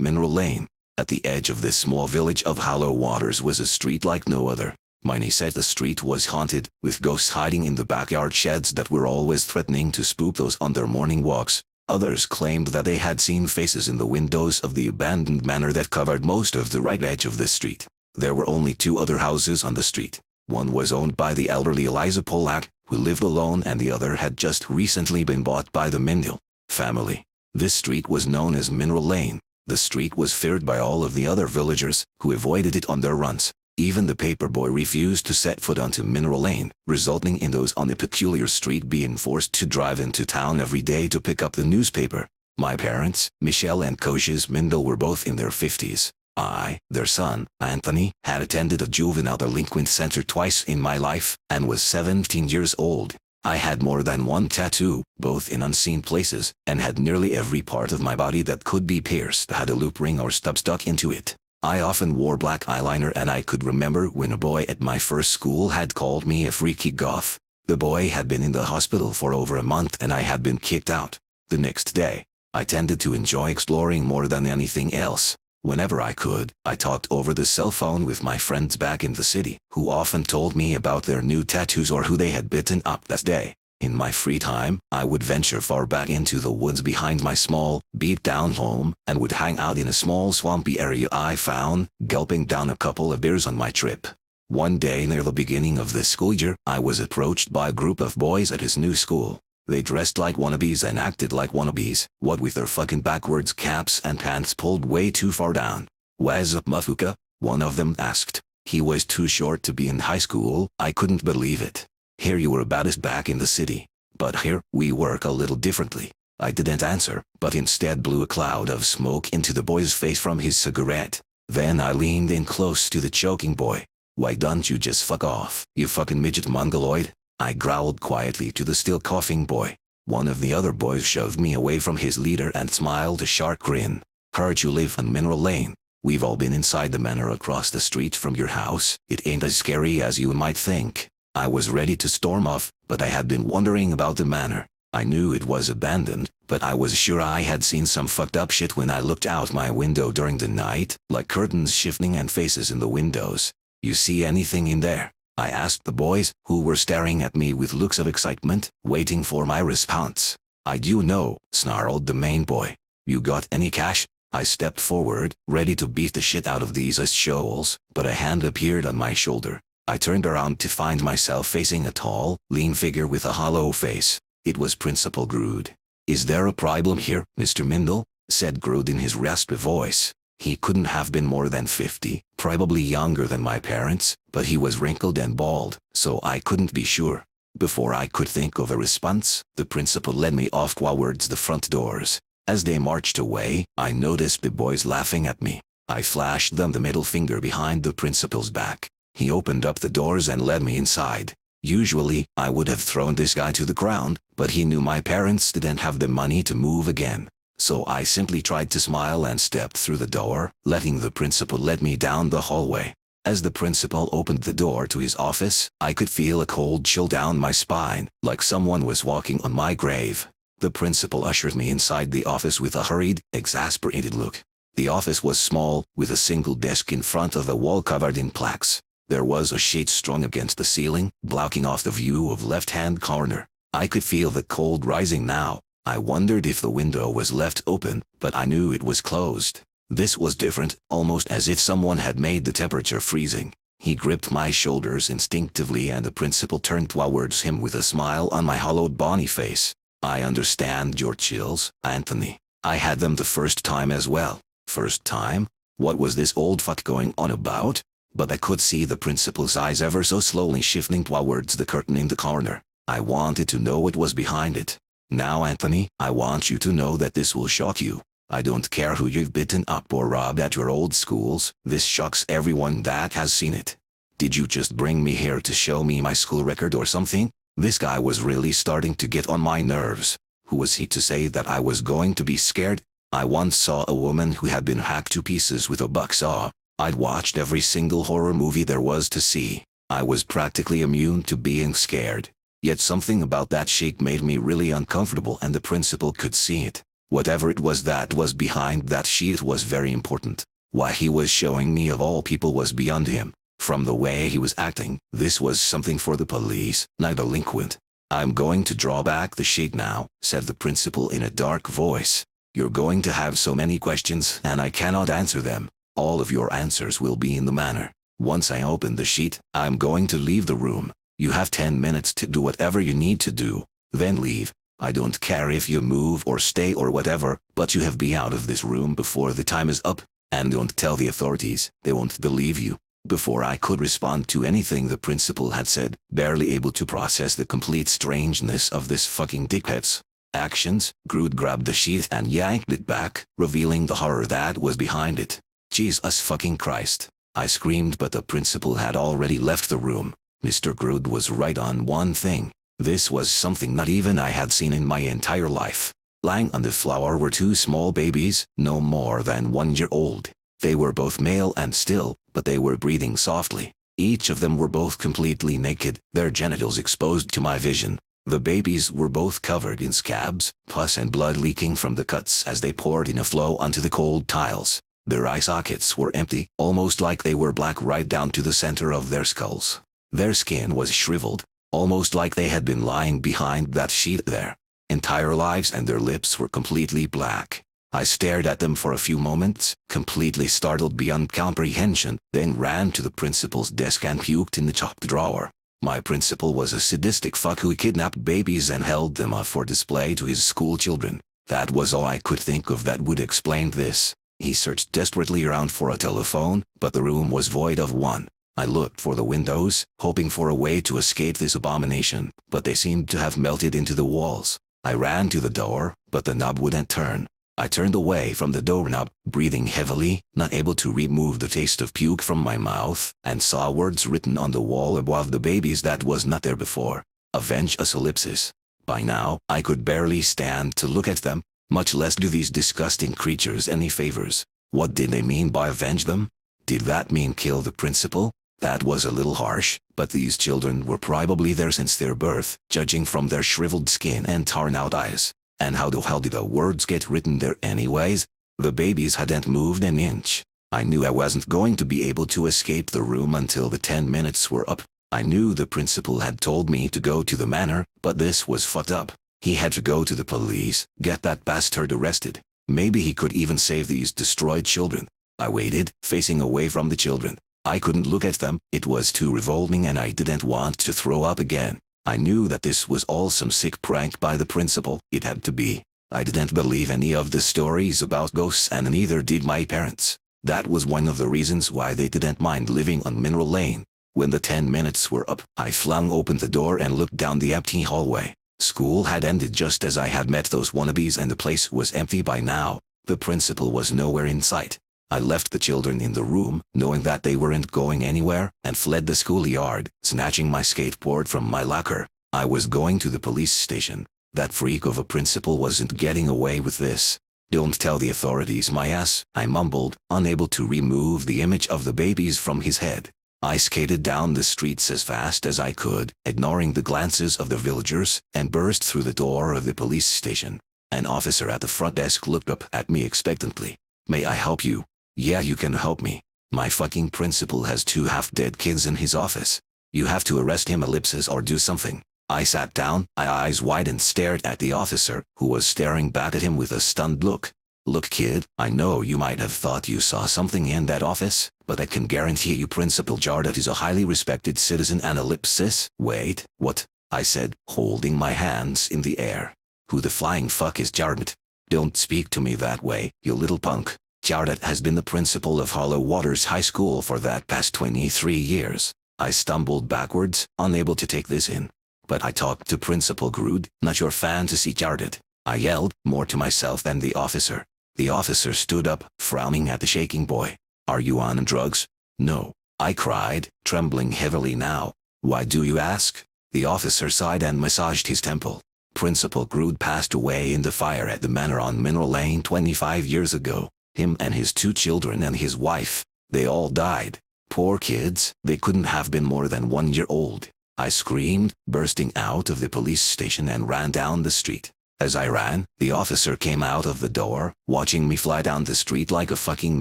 Mineral Lane. At the edge of this small village of hollow waters was a street like no other. Many said the street was haunted, with ghosts hiding in the backyard sheds that were always threatening to spook those on their morning walks. Others claimed that they had seen faces in the windows of the abandoned manor that covered most of the right edge of the street. There were only two other houses on the street. One was owned by the elderly Eliza Pollack, who lived alone, and the other had just recently been bought by the Mindal family. This street was known as Mineral Lane. The street was feared by all of the other villagers, who avoided it on their runs. Even the paperboy refused to set foot onto Mineral Lane, resulting in those on the peculiar street being forced to drive into town every day to pick up the newspaper. My parents, Michelle and Coaches Mindal, were both in their 50s. I, their son, Anthony, had attended a juvenile delinquent center twice in my life, and was 17 years old. I had more than one tattoo, both in unseen places, and had nearly every part of my body that could be pierced had a loop ring or stub stuck into it. I often wore black eyeliner, and I could remember when a boy at my first school had called me a freaky goth. The boy had been in the hospital for over a month and I had been kicked out. The next day, I tended to enjoy exploring more than anything else. Whenever I could, I talked over the cell phone with my friends back in the city, who often told me about their new tattoos or who they had bitten up that day. In my free time, I would venture far back into the woods behind my small, beat-down home, and would hang out in a small swampy area I found, gulping down a couple of beers on my trip. One day near the beginning of the school year, I was approached by a group of boys at his new school. They dressed like wannabes and acted like wannabes, what with their fucking backwards caps and pants pulled way too far down. "What's up, Mafuka?" one of them asked. He was too short to be in high school. I couldn't believe it. "Here you were baddest back in the city. But here, we work a little differently." I didn't answer, but instead blew a cloud of smoke into the boy's face from his cigarette. Then I leaned in close to the choking boy. "Why don't you just fuck off, you fucking midget mongoloid?" I growled quietly to the still coughing boy. One of the other boys shoved me away from his leader and smiled a sharp grin. "Heard you live on Mineral Lane. We've all been inside the manor across the street from your house. It ain't as scary as you might think." I was ready to storm off, but I had been wondering about the manor. I knew it was abandoned, but I was sure I had seen some fucked up shit when I looked out my window during the night, like curtains shifting and faces in the windows. "You see anything in there?" I asked the boys, who were staring at me with looks of excitement, waiting for my response. "I do know," snarled the main boy. "You got any cash?" I stepped forward, ready to beat the shit out of these shoals, but a hand appeared on my shoulder. I turned around to find myself facing a tall, lean figure with a hollow face. It was Principal Grood. "Is there a problem here, Mr. Mindal?" said Grood in his raspy voice. He couldn't have been more than 50, probably younger than my parents, but he was wrinkled and bald, so I couldn't be sure. Before I could think of a response, the principal led me off towards the front doors. As they marched away, I noticed the boys laughing at me. I flashed them the middle finger behind the principal's back. He opened up the doors and led me inside. Usually, I would have thrown this guy to the ground, but he knew my parents didn't have the money to move again. So I simply tried to smile and stepped through the door, letting the principal lead me down the hallway. As the principal opened the door to his office, I could feel a cold chill down my spine, like someone was walking on my grave. The principal ushered me inside the office with a hurried, exasperated look. The office was small, with a single desk in front of a wall covered in plaques. There was a sheet strung against the ceiling, blocking off the view of left-hand corner. I could feel the cold rising now. I wondered if the window was left open, but I knew it was closed. This was different, almost as if someone had made the temperature freezing. He gripped my shoulders instinctively and the principal turned towards him with a smile on my hollowed bony face. "I understand your chills, Anthony. I had them the first time as well." First time? What was this old fuck going on about? But I could see the principal's eyes ever so slowly shifting towards the curtain in the corner. I wanted to know what was behind it. "Now, Anthony, I want you to know that this will shock you. I don't care who you've bitten up or robbed at your old schools, this shocks everyone that has seen it. Did you just bring me here to show me my school record or something?" This guy was really starting to get on my nerves. Who was he to say that I was going to be scared? I once saw a woman who had been hacked to pieces with a bucksaw. I'd watched every single horror movie there was to see. I was practically immune to being scared. Yet something about that shake made me really uncomfortable and the principal could see it. Whatever it was that was behind that sheet was very important. Why he was showing me of all people was beyond him. From the way he was acting, this was something for the police, not a delinquent. "I'm going to draw back the sheet now," said the principal in a dark voice. "You're going to have so many questions and I cannot answer them. All of your answers will be in the manor. Once I open the sheet, I'm going to leave the room. You have 10 minutes to do whatever you need to do. Then leave. I don't care if you move or stay or whatever, but you have to be out of this room before the time is up. And don't tell the authorities, they won't believe you." Before I could respond to anything the principal had said, barely able to process the complete strangeness of this fucking dickhead's actions, Groot grabbed the sheet and yanked it back, revealing the horror that was behind it. "Jesus fucking Christ!" I screamed, but the principal had already left the room. Mr. Groot was right on one thing. This was something not even I had seen in my entire life. Lying on the floor were two small babies, no more than 1 year old. They were both male and still, but they were breathing softly. Each of them were both completely naked, their genitals exposed to my vision. The babies were both covered in scabs, pus and blood leaking from the cuts as they poured in a flow onto the cold tiles. Their eye sockets were empty, almost like they were black right down to the center of their skulls. Their skin was shriveled, almost like they had been lying behind that sheet their entire lives, and their lips were completely black. I stared at them for a few moments, completely startled beyond comprehension, then ran to the principal's desk and puked in the top drawer. My principal was a sadistic fuck who kidnapped babies and held them up for display to his school children. That was all I could think of that would explain this. He searched desperately around for a telephone, but the room was void of one. I looked for the windows, hoping for a way to escape this abomination, but they seemed to have melted into the walls. I ran to the door, but the knob wouldn't turn. I turned away from the doorknob, breathing heavily, not able to remove the taste of puke from my mouth, and saw words written on the wall above the babies that was not there before. "Avenge us ellipsis." By now, I could barely stand to look at them, much less do these disgusting creatures any favors. What did they mean by avenge them? Did that mean kill the principal? That was a little harsh, but these children were probably there since their birth, judging from their shriveled skin and torn-out eyes. And how the hell did the words get written there anyways? The babies hadn't moved an inch. I knew I wasn't going to be able to escape the room until the 10 minutes were up. I knew the principal had told me to go to the manor, but this was fucked up. He had to go to the police, get that bastard arrested. Maybe he could even save these destroyed children. I waited, facing away from the children. I couldn't look at them, it was too revolting and I didn't want to throw up again. I knew that this was all some sick prank by the principal, it had to be. I didn't believe any of the stories about ghosts and neither did my parents. That was one of the reasons why they didn't mind living on Mineral Lane. When the 10 minutes were up, I flung open the door and looked down the empty hallway. School had ended just as I had met those wannabes and the place was empty by now. The principal was nowhere in sight. I left the children in the room, knowing that they weren't going anywhere, and fled the schoolyard, snatching my skateboard from my locker. I was going to the police station. That freak of a principal wasn't getting away with this. "Don't tell the authorities, my ass," I mumbled, unable to remove the image of the babies from his head. I skated down the streets as fast as I could, ignoring the glances of the villagers, and burst through the door of the police station. An officer at the front desk looked up at me expectantly. "May I help you?" "Yeah, you can help me. My fucking principal has 2 half-dead kids in his office. You have to arrest him ellipsis or do something." I sat down, my eyes wide and stared at the officer, who was staring back at him with a stunned look. "Look kid, I know you might have thought you saw something in that office, but I can guarantee you Principal Jardet is a highly respected citizen and ellipsis." "Wait, what?" I said, holding my hands in the air. "Who the flying fuck is Jardet?" "Don't speak to me that way, you little punk. Jardet has been the principal of Hollow Waters High School for that past 23 years. I stumbled backwards, unable to take this in. "But I talked to Principal Groot, not your fantasy Jardet," I yelled, more to myself than the officer. The officer stood up, frowning at the shaking boy. "Are you on drugs?" "No," I cried, trembling heavily now. "Why do you ask?" The officer sighed and massaged his temple. "Principal Groot passed away in the fire at the manor on Mineral Lane 25 years ago. Him and his 2 children and his wife. They all died. Poor kids, they couldn't have been more than 1 year old." I screamed, bursting out of the police station and ran down the street. As I ran, the officer came out of the door, watching me fly down the street like a fucking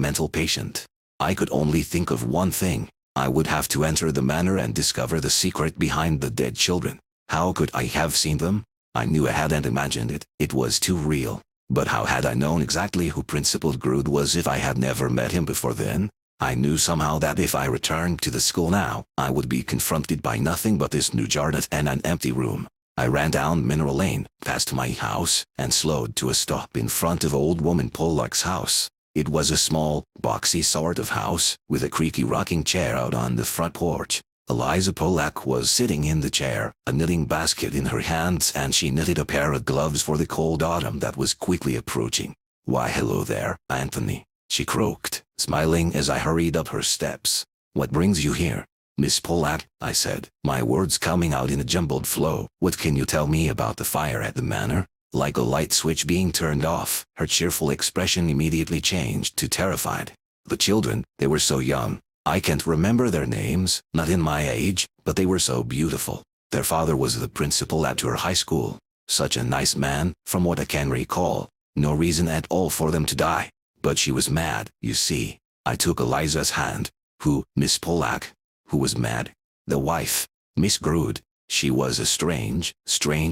mental patient. I could only think of one thing. I would have to enter the manor and discover the secret behind the dead children. How could I have seen them? I knew I hadn't imagined it. It was too real. But how had I known exactly who Principal Grood was if I had never met him before then? I knew somehow that if I returned to the school now, I would be confronted by nothing but this new Jarnut and an empty room. I ran down Mineral Lane, past my house, and slowed to a stop in front of old woman Pollock's house. It was a small, boxy sort of house, with a creaky rocking chair out on the front porch. Eliza Pollack was sitting in the chair, a knitting basket in her hands, and she knitted a pair of gloves for the cold autumn that was quickly approaching. "Why, hello there, Anthony," she croaked, smiling as I hurried up her steps. "What brings you here?" "Miss Pollack," I said, my words coming out in a jumbled flow, "what can you tell me about the fire at the manor?" Like a light switch being turned off, her cheerful expression immediately changed to terrified. "The children, they were so young. I can't remember their names, not in my age, but they were so beautiful. Their father was the principal at your high school. Such a nice man, from what I can recall. No reason at all for them to die. But she was mad, you see." I took Eliza's hand. "Who, Miss Pollack? Who was mad?" "The wife, Miss Grood. She was a strange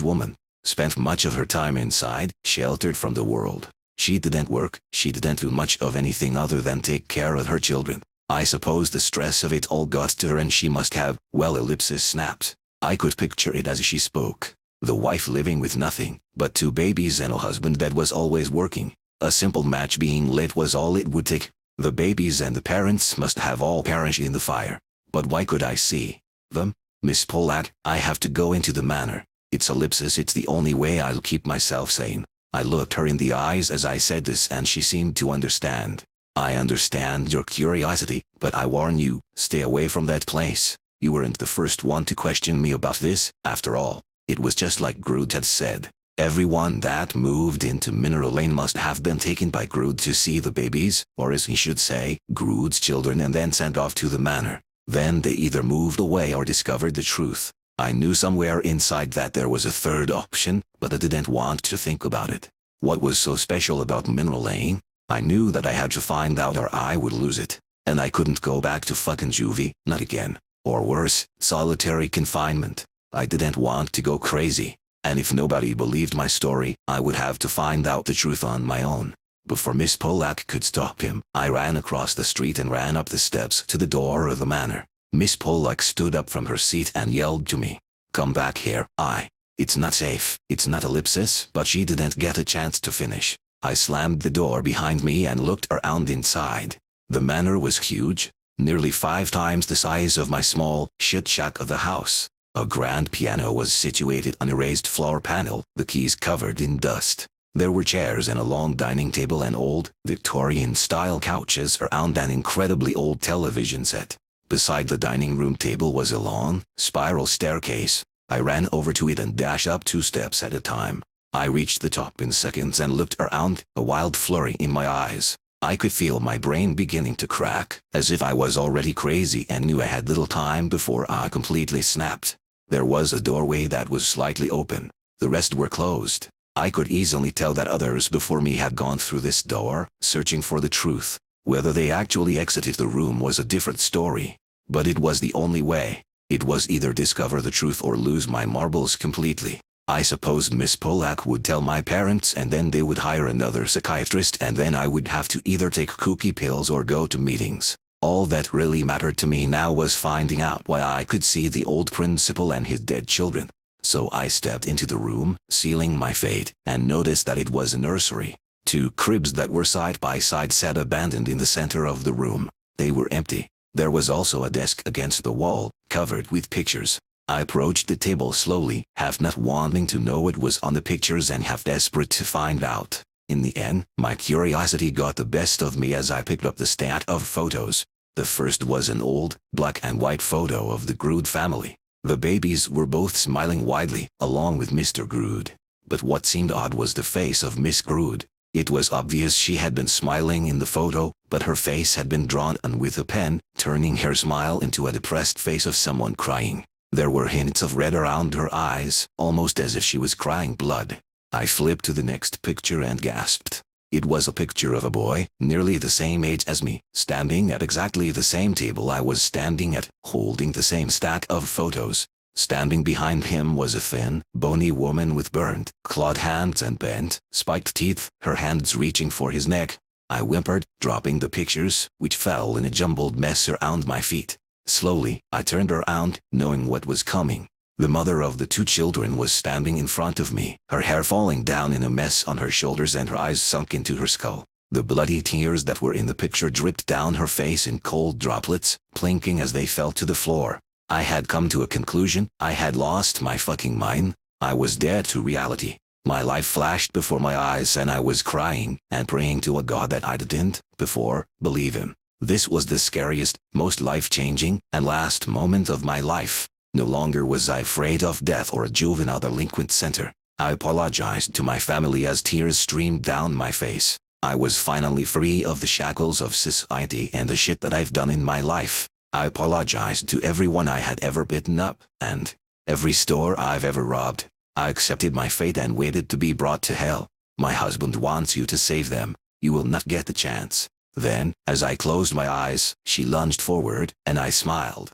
woman. Spent much of her time inside, sheltered from the world. She didn't work, she didn't do much of anything other than take care of her children. I suppose the stress of it all got to her and she must have, well, ellipsis snapped." I could picture it as she spoke. The wife living with nothing but 2 babies and a husband that was always working. A simple match being lit was all it would take. The babies and the parents must have all perished in the fire. But why could I see them? "Miss Pollack, I have to go into the manor. It's the only way I'll keep myself sane." I looked her in the eyes as I said this and she seemed to understand. "I understand your curiosity, but I warn you, stay away from that place. You weren't the first one to question me about this, after all." It was just like Grood had said. Everyone that moved into Mineral Lane must have been taken by Grood to see the babies, or as he should say, Grood's children, and then sent off to the manor. Then they either moved away or discovered the truth. I knew somewhere inside that there was a third option, but I didn't want to think about it. What was so special about Mineral Lane? I knew that I had to find out or I would lose it. And I couldn't go back to fucking juvie, not again. Or worse, solitary confinement. I didn't want to go crazy. And if nobody believed my story, I would have to find out the truth on my own. Before Miss Pollack could stop him, I ran across the street and ran up the steps to the door of the manor. Miss Pollack stood up from her seat and yelled to me, "Come back here." It's not safe, it's not ellipsis, but she didn't get a chance to finish. I slammed the door behind me and looked around inside. The manor was huge, nearly 5 times the size of my small shit shack of the house. A grand piano was situated on a raised floor panel, the keys covered in dust. There were chairs and a long dining table and old, Victorian-style couches around an incredibly old television set. Beside the dining room table was a long, spiral staircase. I ran over to it and dashed up 2 steps at a time. I reached the top in seconds and looked around, a wild flurry in my eyes. I could feel my brain beginning to crack, as if I was already crazy and knew I had little time before I completely snapped. There was a doorway that was slightly open. The rest were closed. I could easily tell that others before me had gone through this door, searching for the truth. Whether they actually exited the room was a different story. But it was the only way. It was either discover the truth or lose my marbles completely. I supposed Miss Pollack would tell my parents and then they would hire another psychiatrist and then I would have to either take kooky pills or go to meetings. All that really mattered to me now was finding out why I could see the old principal and his dead children. So I stepped into the room, sealing my fate, and noticed that it was a nursery. 2 cribs that were side by side sat abandoned in the center of the room. They were empty. There was also a desk against the wall, covered with pictures. I approached the table slowly, half not wanting to know what was on the pictures and half desperate to find out. In the end, my curiosity got the best of me as I picked up the stack of photos. The first was an old, black and white photo of the Grood family. The babies were both smiling widely, along with Mr. Grood. But what seemed odd was the face of Miss Grood. It was obvious she had been smiling in the photo, but her face had been drawn on with a pen, turning her smile into a depressed face of someone crying. There were hints of red around her eyes, almost as if she was crying blood. I flipped to the next picture and gasped. It was a picture of a boy, nearly the same age as me, standing at exactly the same table I was standing at, holding the same stack of photos. Standing behind him was a thin, bony woman with burned, clawed hands and bent, spiked teeth, her hands reaching for his neck. I whimpered, dropping the pictures, which fell in a jumbled mess around my feet. Slowly, I turned around, knowing what was coming. The mother of the 2 children was standing in front of me, her hair falling down in a mess on her shoulders and her eyes sunk into her skull. The bloody tears that were in the picture dripped down her face in cold droplets, plinking as they fell to the floor. I had come to a conclusion. I had lost my fucking mind. I was dead to reality. My life flashed before my eyes and I was crying and praying to a God that I didn't, before, believe in. This was the scariest, most life-changing, and last moment of my life. No longer was I afraid of death or a juvenile delinquent center. I apologized to my family as tears streamed down my face. I was finally free of the shackles of society and the shit that I've done in my life. I apologized to everyone I had ever bitten up, and every store I've ever robbed. I accepted my fate and waited to be brought to hell. My husband wants you to save them. You will not get the chance. Then, as I closed my eyes, she lunged forward, and I smiled.